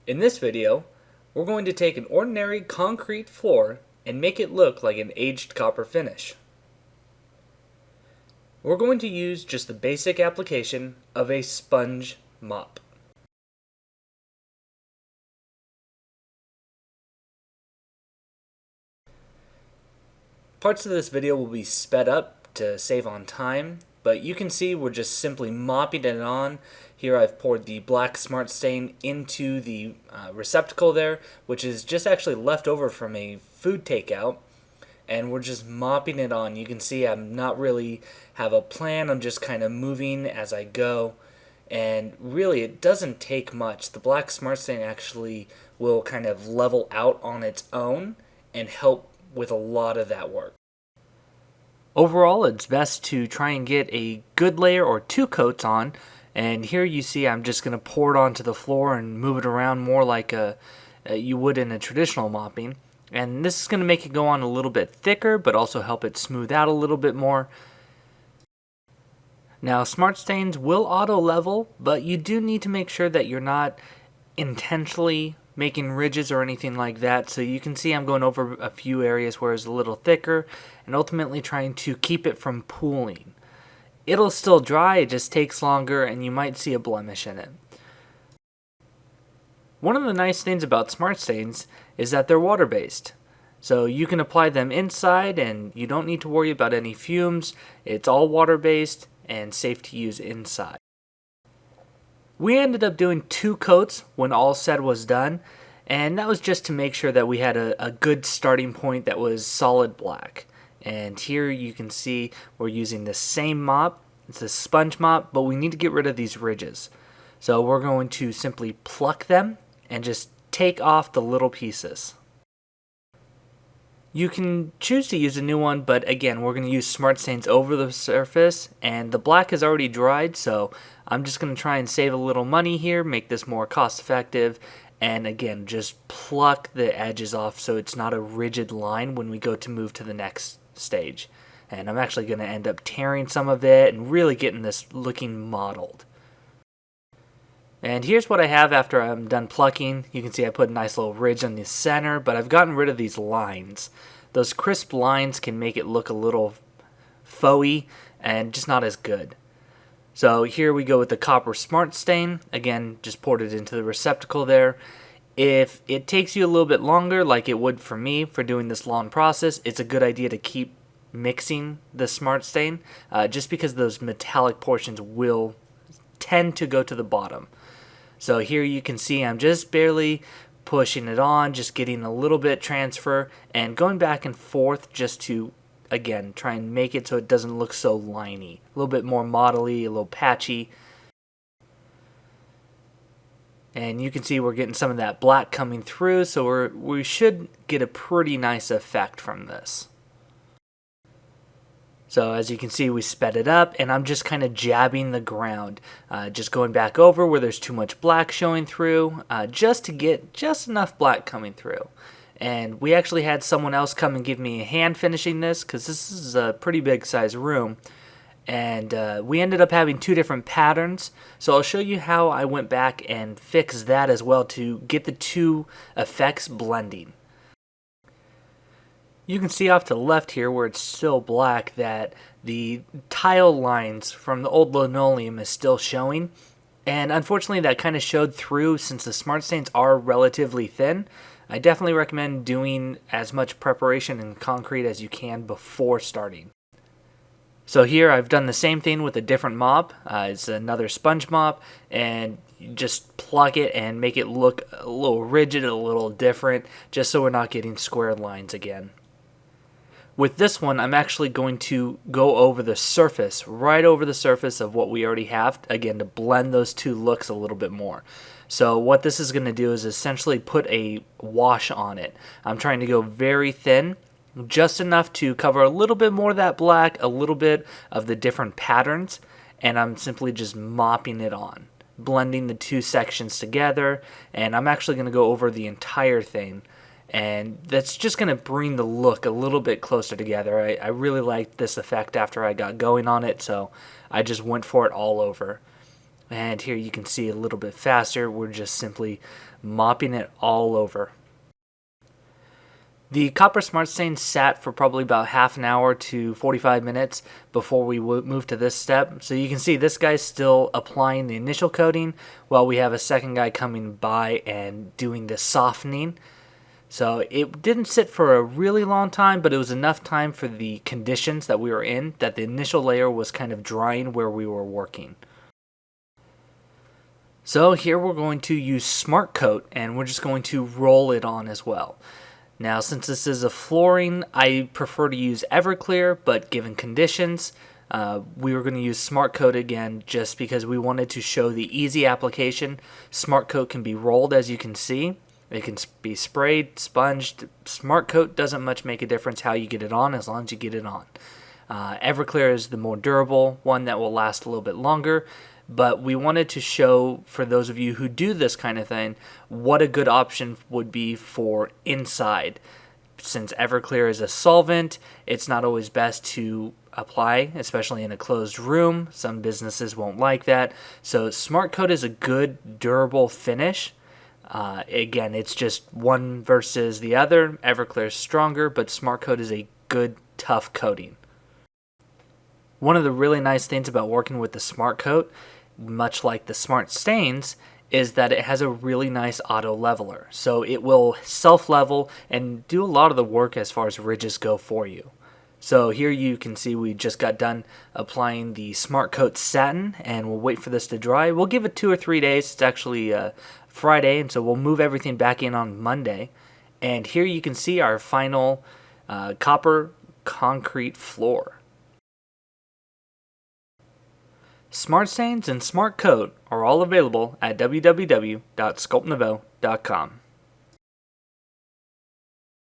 In this video, we're going to take an ordinary concrete floor and make it look like an aged copper finish. We're going to use just the basic application of a sponge mop. Parts of this video will be sped up to save on time, but you can see we're just simply mopping it on. Here I've poured the black smart stain into the receptacle there, which is just actually left over from a food takeout, and we're just mopping it on. You can see I'm not really have a plan, I'm just kind of moving as I go, and really it doesn't take much. The black smart stain actually will kind of level out on its own and help with a lot of that work. Overall, it's best to try and get a good layer or two coats on, and here you see I'm just going to pour it onto the floor and move it around more like you would in a traditional mopping. And this is going to make it go on a little bit thicker, but also help it smooth out a little bit more. Now, smart stains will auto level, but you do need to make sure that you're not intentionally making ridges or anything like that. So you can see I'm going over a few areas where it's a little thicker and ultimately trying to keep it from pooling. It'll still dry, it just takes longer and you might see a blemish in it. One of the nice things about smart stains is that they're water-based. So you can apply them inside and you don't need to worry about any fumes. It's all water-based and safe to use inside. We ended up doing 2 coats when all said was done, and that was just to make sure that we had a good starting point that was solid black. And here you can see we're using the same mop. It's a sponge mop, but we need to get rid of these ridges. So we're going to simply pluck them and just take off the little pieces. You can choose to use a new one, but again, we're going to use smart stains over the surface, and the black is already dried, so I'm just going to try and save a little money here, make this more cost effective, and again, just pluck the edges off so it's not a rigid line when we go to move to the next stage. And I'm actually going to end up tearing some of it and really getting this looking mottled. And here's what I have after I'm done plucking. You can see I put a nice little ridge on the center, but I've gotten rid of these lines. Those crisp lines can make it look a little faux-y and just not as good. So here we go with the copper smart stain. Again, just poured it into the receptacle there. If it takes you a little bit longer, like it would for me for doing this long process, it's a good idea to keep mixing the smart stain just because those metallic portions will tend to go to the bottom. So here you can see I'm just barely pushing it on, just getting a little bit transfer and going back and forth just to, again, try and make it so it doesn't look so liney. A little bit more modelly, a little patchy. And you can see we're getting some of that black coming through, so we should get a pretty nice effect from this. So as you can see, we sped it up, and I'm just kind of jabbing the ground, just going back over where there's too much black showing through, just to get just enough black coming through. And we actually had someone else come and give me a hand finishing this, because this is a pretty big size room. And we ended up having 2 different patterns, so I'll show you how I went back and fixed that as well to get the 2 effects blending. You can see off to the left here where it's still black that the tile lines from the old linoleum is still showing, and unfortunately that kind of showed through since the smart stains are relatively thin. I definitely recommend doing as much preparation in concrete as you can before starting. So here I've done the same thing with a different mop. It's another sponge mop, and you just pluck it and make it look a little rigid, a little different, just so we're not getting square lines again. With this one, I'm actually going to go over the surface, right over the surface of what we already have, again, to blend those 2 looks a little bit more. So what this is going to do is essentially put a wash on it. I'm trying to go very thin, just enough to cover a little bit more of that black, a little bit of the different patterns, and I'm simply just mopping it on, blending the 2 sections together, and I'm actually going to go over the entire thing. And that's just going to bring the look a little bit closer together. I really liked this effect after I got going on it, so I just went for it all over. And here you can see a little bit faster. We're just simply mopping it all over. The copper smart stain sat for probably about half an hour to 45 minutes before we moved to this step. So you can see this guy's still applying the initial coating while we have a second guy coming by and doing the softening. So it didn't sit for a really long time, but it was enough time for the conditions that we were in that the initial layer was kind of drying where we were working. So here we're going to use Smart Coat, and we're just going to roll it on as well. Now, since this is a flooring, I prefer to use Everclear, but given conditions, we were going to use Smart Coat again just because we wanted to show the easy application. Smart Coat can be rolled, as you can see. It can be sprayed, sponged. Smart Coat doesn't much make a difference how you get it on as long as you get it on. Everclear is the more durable one that will last a little bit longer. But we wanted to show, for those of you who do this kind of thing, what a good option would be for inside. Since Everclear is a solvent, it's not always best to apply, especially in a closed room. Some businesses won't like that. So Smart Coat is a good, durable finish. Again, it's just one versus the other. Everclear is stronger, but Smart Coat is a good, tough coating. One of the really nice things about working with the Smart Coat, much like the Smart Stains, is that it has a really nice auto leveler. So it will self-level and do a lot of the work as far as ridges go for you. So here you can see we just got done applying the Smart Coat Satin, and we'll wait for this to dry. We'll give it 2 or 3 days. It's actually Friday, and so we'll move everything back in on Monday. And here you can see our final copper concrete floor. Smart Stains and Smart Coat are all available at www.sculptnouveau.com.